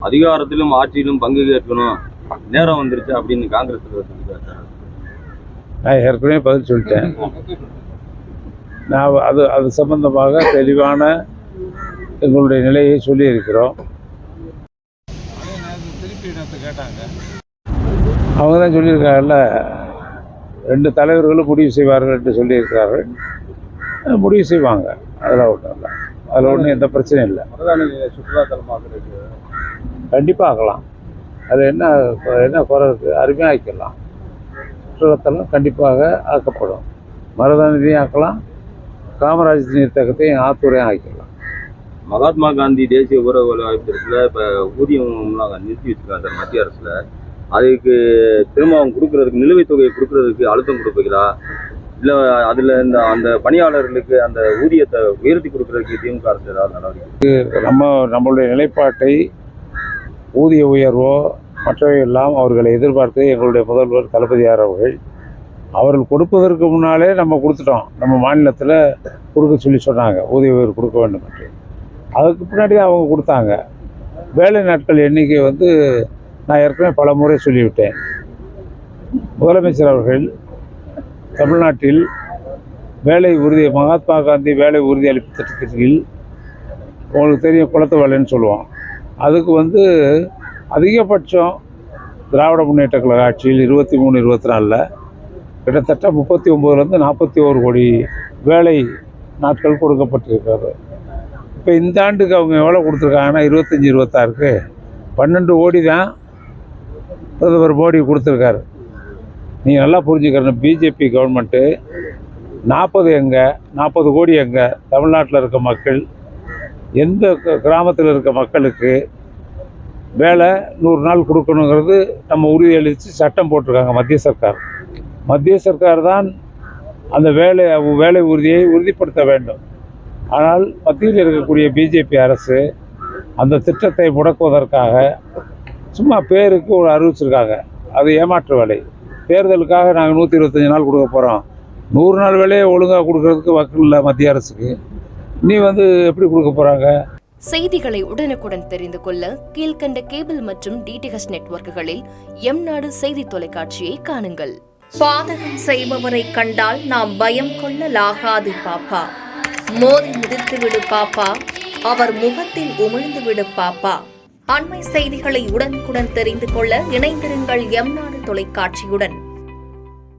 அதிகாரத்திலும் ஆட்சியிலும் பங்கு கேட்கணும், நேரம் வந்துருச்சு அப்படின்னு காங்கிரஸ் சொல்லியிருக்காரு. நான் ஏற்கனவே பதில் சொல்லிட்டேன். நான் அது சம்பந்தமாக தெளிவான எங்களுடைய நிலையை சொல்லியிருக்கிறோம். கேட்டாங்க, அவங்க தான் சொல்லியிருக்காங்கல்ல, 2 தலைவர்களும் முடிவு செய்வார்கள் என்று சொல்லியிருக்கிறார்கள். முடிவு செய்வாங்க, அதெல்லாம் ஒன்றும் இல்லை, அதில் ஒன்றும் எந்த பிரச்சனையும் இல்லை. சுற்றுலாத்தலமாக கண்டிப்பாக ஆக்கலாம், அது என்ன குறை இருக்குது, அருமையாக ஆக்கிடலாம். சுற்றுலாத்தலம் கண்டிப்பாக ஆக்கப்படும். மருதாநிதியும் ஆக்கலாம், காமராஜ் நீர்த்தகத்தையும் ஆத்தூரையும் ஆக்கிடலாம். மகாத்மா காந்தி தேசிய ஊரக வேலைவாய்ப்பு இப்போ ஊதியம்லாம் நிறுத்தி வச்சுருக்காங்க சார் மத்திய அரசில். அதுக்கு திரும்ப அவங்க கொடுக்குறதுக்கு நிலுவைத் தொகையை கொடுக்குறதுக்கு அழுத்தம் கொடுப்பீங்களா, இல்லை அதில் அந்த பணியாளர்களுக்கு அந்த ஊதியத்தை உயர்த்தி கொடுக்குறதுக்கு திமுக அரசு ஏதாவது நடவடிக்கை? நம்மளுடைய நிலைப்பாட்டை ஊதிய உயர்வோ மற்றவை எல்லாம் அவர்களை எதிர்பார்த்து எங்களுடைய முதல்வர் தளபதியார் அவர்கள் கொடுப்பதற்கு முன்னாலே நம்ம கொடுத்துட்டோம். நம்ம மாநிலத்தில் கொடுக்க சொன்னாங்க, ஊதிய உயர்வு கொடுக்க வேண்டும் என்று. அதுக்கு பின்னாடி அவங்க கொடுத்தாங்க. வேலை நாட்கள் எண்ணிக்கை நான் ஏற்கனவே பல முறை சொல்லிவிட்டேன். முதலமைச்சர் அவர்கள் தமிழ்நாட்டில் மகாத்மா காந்தி வேலை உறுதியளிப்பு திட்டத்தில் உங்களுக்கு தெரியும், குளத்து வேலைன்னு சொல்லுவோம். அதுக்கு அதிகபட்சம் திராவிட முன்னேற்ற கழக ஆட்சியில் 23-24 கிட்டத்தட்ட 39 41 கோடி வேலை நாட்கள் கொடுக்கப்பட்டிருக்கிறது. இப்போ இந்த ஆண்டுக்கு அவங்க எவ்வளோ கொடுத்துருக்காங்கன்னா 25-26க்கு 12 கோடி தான் பிரதமர் மோடி கொடுத்துருக்காரு. நீங்கள் நல்லா புரிஞ்சுக்கிறேன், பிஜேபி கவர்மெண்ட்டு 40 கோடி எங்கே தமிழ்நாட்டில் இருக்க மக்கள், எந்த கிராமத்தில் இருக்க மக்களுக்கு வேலை 100 நாள் கொடுக்கணுங்கிறது நம்ம உறுதியளித்து சட்டம் போட்டிருக்காங்க மத்திய சர்க்கார் தான் அந்த வேலை உறுதியை உறுதிப்படுத்த வேண்டும். ஆனால் மத்தியில் இருக்கக்கூடிய பிஜேபி அரசு அந்த திட்டத்தை முடக்குவதற்காக சும்மா பேருக்கு ஒரு அறிவிச்சிருக்காங்க. அது ஏமாற்று வேலை. தேர்தலுக்காக நாங்கள் 125 நாள் கொடுக்க போகிறோம், 100 நாள் வேலையை ஒழுங்காக கொடுக்கறதுக்கு வக்கு இல்லை மத்திய அரசுக்கு. நீ எப்படி கொடுக்க போகிறாங்க? செய்திகளை உடனுக்குடன் தெரிந்து கொள்ள கீழ்கண்ட கேபிள் மற்றும் டிடிஹெச் நெட்வொர்க்குகளில் எம்நாடு செய்தி தொலைக்காட்சியை காணுங்கள். பாதகம் செய்பவரை கண்டால் நாம் பயம் கொள்ளலாகாது பாப்பா. மோதி மிதித்து விடு பாப்பா, அவர் முகத்தில் உமிழ்ந்து விடு பாப்பா. அண்மை செய்திகளை உடனுக்குடன் தெரிந்து கொள்ள இணைந்திருங்கள் எம்நாடு தொலைக்காட்சியுடன்.